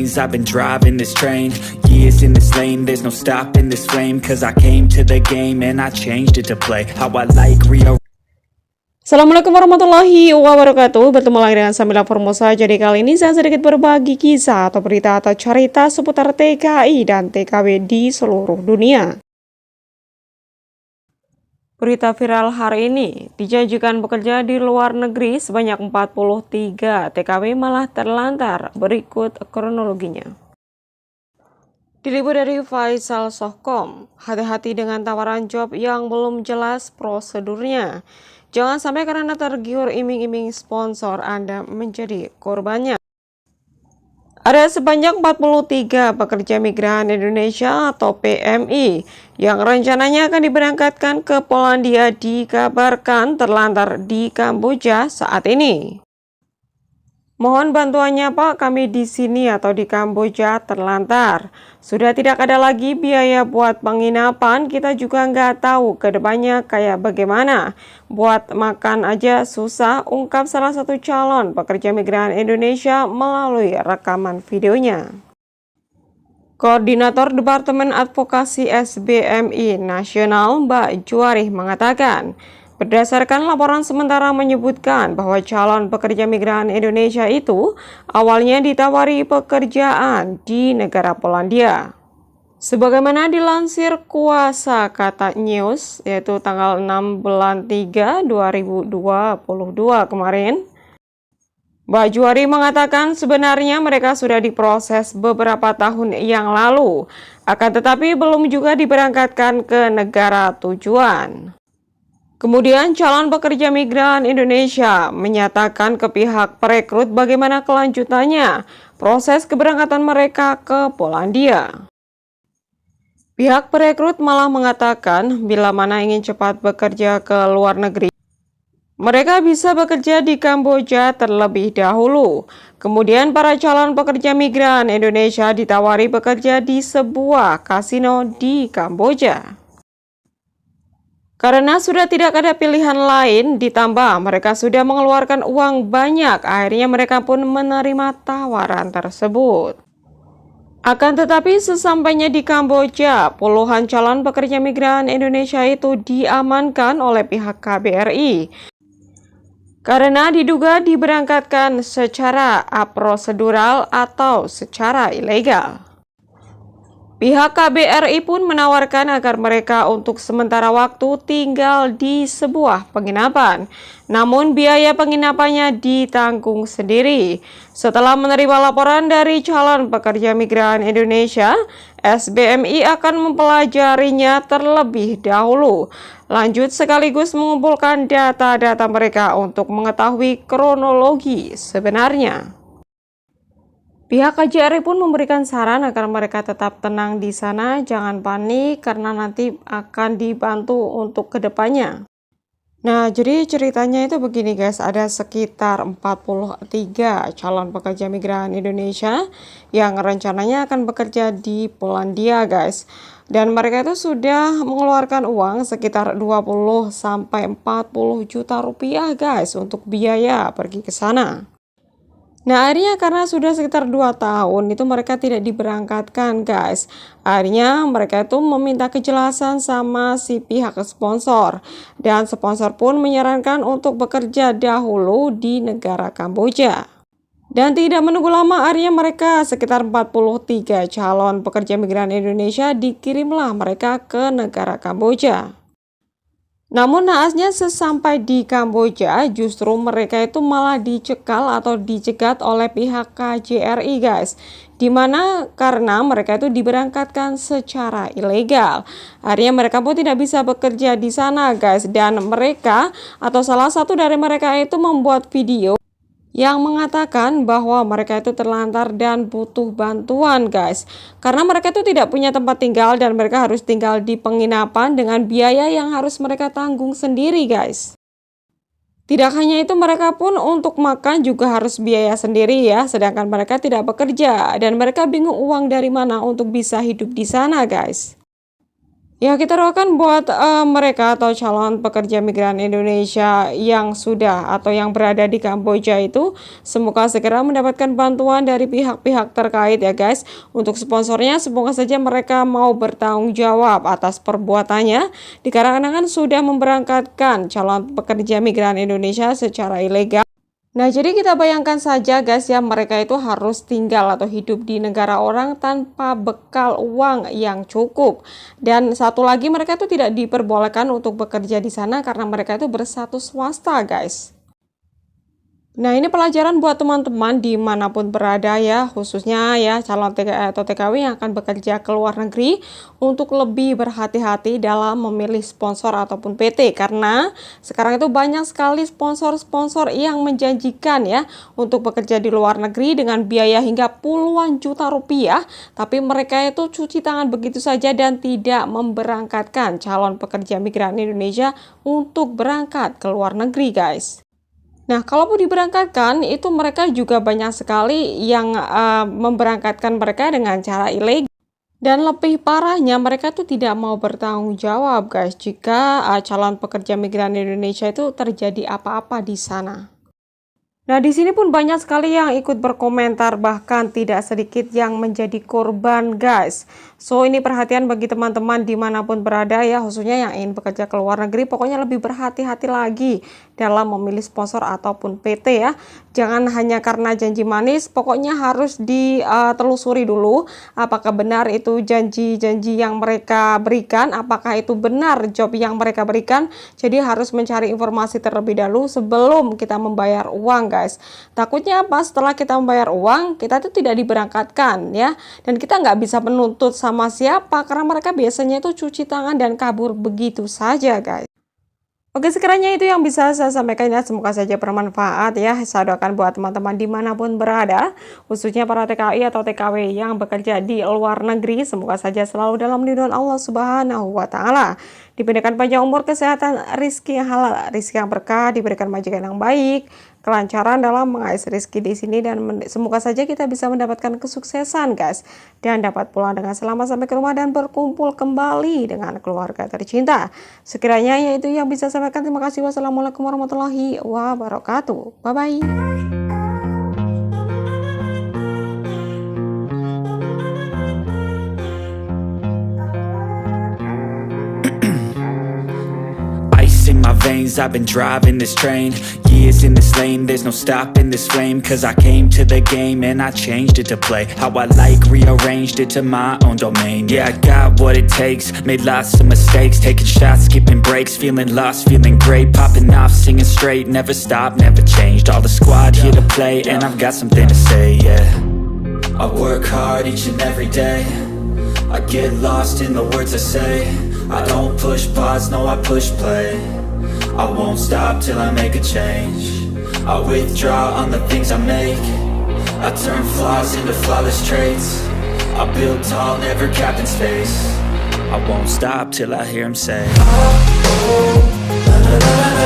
lanes, I've been driving this train. Years in this lane, there's no stopping this flame. Cause I came to the game and I changed it to play how I like Rio. Assalamualaikum warahmatullahi wabarakatuh. Bertemu lagi dengan Samila Formosa. Jadi kali ini saya sedikit berbagi kisah atau berita atau cerita seputar TKI dan TKW di seluruh dunia. Berita viral hari ini, dijanjikan bekerja di luar negeri sebanyak 43 TKW malah terlantar. Berikut kronologinya. Diliput dari Faisal Sohkom, hati-hati dengan tawaran job yang belum jelas prosedurnya. Jangan sampai karena tergiur iming-iming sponsor Anda menjadi korbannya. Ada sebanyak 43 pekerja migran Indonesia atau PMI yang rencananya akan diberangkatkan ke Polandia dikabarkan terlantar di Kamboja saat ini. Mohon bantuannya Pak, kami di sini atau di Kamboja terlantar. Sudah tidak ada lagi biaya buat penginapan, kita juga nggak tahu ke depannya kayak bagaimana. Buat makan aja susah, ungkap salah satu calon pekerja migran Indonesia melalui rekaman videonya. Koordinator Departemen Advokasi SBMI Nasional Mbak Juwarih mengatakan, berdasarkan laporan sementara menyebutkan bahwa calon pekerja migran Indonesia itu awalnya ditawari pekerjaan di negara Polandia. Sebagaimana dilansir Kuasa Kata News, yaitu tanggal 6 bulan 3 2022 kemarin, Mbak Juwarih mengatakan sebenarnya mereka sudah diproses beberapa tahun yang lalu, akan tetapi belum juga diberangkatkan ke negara tujuan. Kemudian calon pekerja migran Indonesia menyatakan ke pihak perekrut bagaimana kelanjutannya proses keberangkatan mereka ke Polandia. Pihak perekrut malah mengatakan bila mana ingin cepat bekerja ke luar negeri, mereka bisa bekerja di Kamboja terlebih dahulu. Kemudian para calon pekerja migran Indonesia ditawari bekerja di sebuah kasino di Kamboja. Karena sudah tidak ada pilihan lain, ditambah mereka sudah mengeluarkan uang banyak, akhirnya mereka pun menerima tawaran tersebut. Akan tetapi sesampainya di Kamboja, puluhan calon pekerja migran Indonesia itu diamankan oleh pihak KBRI. Karena diduga diberangkatkan secara aprosedural atau secara ilegal. Pihak KBRI pun menawarkan agar mereka untuk sementara waktu tinggal di sebuah penginapan. Namun biaya penginapannya ditanggung sendiri. Setelah menerima laporan dari calon pekerja migran Indonesia, SBMI akan mempelajarinya terlebih dahulu. Lanjut sekaligus mengumpulkan data-data mereka untuk mengetahui kronologi sebenarnya. Pihak KJRI pun memberikan saran agar mereka tetap tenang di sana, jangan panik karena nanti akan dibantu untuk kedepannya. Nah, jadi ceritanya itu begini guys, ada sekitar 43 calon pekerja migran Indonesia yang rencananya akan bekerja di Polandia guys. Dan mereka itu sudah mengeluarkan uang sekitar 20 sampai 40 juta rupiah guys untuk biaya pergi ke sana. Nah, akhirnya karena sudah sekitar 2 tahun itu mereka tidak diberangkatkan guys. Akhirnya mereka itu meminta kejelasan sama si pihak sponsor. Dan sponsor pun menyarankan untuk bekerja dahulu di negara Kamboja. Dan tidak menunggu lama, akhirnya mereka sekitar 43 calon pekerja migran Indonesia dikirimlah mereka ke negara Kamboja. Namun naasnya sesampai di Kamboja justru mereka itu malah dicekal atau dicegat oleh pihak KJRI guys. Dimana karena mereka itu diberangkatkan secara ilegal. Akhirnya mereka pun tidak bisa bekerja di sana guys. Dan mereka atau salah satu dari mereka itu membuat video yang mengatakan bahwa mereka itu terlantar dan butuh bantuan guys. Karena mereka itu tidak punya tempat tinggal dan mereka harus tinggal di penginapan dengan biaya yang harus mereka tanggung sendiri guys. Tidak hanya itu, mereka pun untuk makan juga harus biaya sendiri ya, sedangkan mereka tidak bekerja dan mereka bingung uang dari mana untuk bisa hidup di sana guys. Ya, kita doakan buat mereka atau calon pekerja migran Indonesia yang sudah atau yang berada di Kamboja itu semoga segera mendapatkan bantuan dari pihak-pihak terkait ya guys. Untuk sponsornya semoga saja mereka mau bertanggung jawab atas perbuatannya dikarenakan sudah memberangkatkan calon pekerja migran Indonesia secara ilegal. Nah, jadi kita bayangkan saja guys ya, mereka itu harus tinggal atau hidup di negara orang tanpa bekal uang yang cukup. Dan satu lagi, mereka itu tidak diperbolehkan untuk bekerja di sana karena mereka itu berstatus swasta guys. Nah, ini pelajaran buat teman-teman dimanapun berada ya, khususnya ya calon TKI atau TKW yang akan bekerja ke luar negeri untuk lebih berhati-hati dalam memilih sponsor ataupun PT. Karena sekarang itu banyak sekali sponsor-sponsor yang menjanjikan ya untuk bekerja di luar negeri dengan biaya hingga puluhan juta rupiah. Tapi mereka itu cuci tangan begitu saja dan tidak memberangkatkan calon pekerja migran Indonesia untuk berangkat ke luar negeri guys. Nah, kalaupun diberangkatkan, itu mereka juga banyak sekali yang memberangkatkan mereka dengan cara ilegal. Dan lebih parahnya, mereka tuh tidak mau bertanggung jawab, guys, jika calon pekerja migran Indonesia itu terjadi apa-apa di sana. Nah, di sini pun banyak sekali yang ikut berkomentar, bahkan tidak sedikit yang menjadi korban, guys. So, ini perhatian bagi teman-teman dimanapun berada ya, khususnya yang ingin bekerja ke luar negeri, pokoknya lebih berhati-hati lagi dalam memilih sponsor ataupun PT ya. Jangan hanya karena janji manis, pokoknya harus ditelusuri dulu apakah benar itu janji-janji yang mereka berikan, apakah itu benar job yang mereka berikan. Jadi harus mencari informasi terlebih dahulu sebelum kita membayar uang guys. Takutnya apa? Setelah kita membayar uang, kita itu tidak diberangkatkan ya. Dan kita nggak bisa menuntut sama siapa karena mereka biasanya itu cuci tangan dan kabur begitu saja guys. Oke, sekiranya itu yang bisa saya sampaikan ya, semoga saja bermanfaat ya. Saya doakan buat teman-teman dimanapun berada, khususnya para TKI atau TKW yang bekerja di luar negeri, semoga saja selalu dalam lindungan Allah Subhanahu wa Ta'ala. Diberikan panjang umur, kesehatan, rizki yang halal, rizki yang berkah, diberikan majikan yang baik, kelancaran dalam mengais rizki di sini, dan semoga saja kita bisa mendapatkan kesuksesan guys, dan dapat pulang dengan selamat sampai ke rumah dan berkumpul kembali dengan keluarga tercinta. Sekiranya yaitu yang bisa saya sampaikan. Terima kasih. Wassalamualaikum warahmatullahi wabarakatuh. Bye bye. In my veins, I've been driving this train. Years in this lane, there's no stopping this flame. Cause I came to the game and I changed it to play how I like, rearranged it to my own domain. Yeah, I got what it takes, made lots of mistakes, taking shots, skipping breaks, feeling lost, feeling great, popping off, singing straight, never stopped, never changed. All the squad here to play and I've got something to say, yeah. I work hard each and every day, I get lost in the words I say. I don't push pause, no I push play. I won't stop till I make a change. I withdraw on the things I make. I turn flaws into flawless traits. I build tall, never capped in space. I won't stop till I hear him say, oh, oh, la, la, la, la.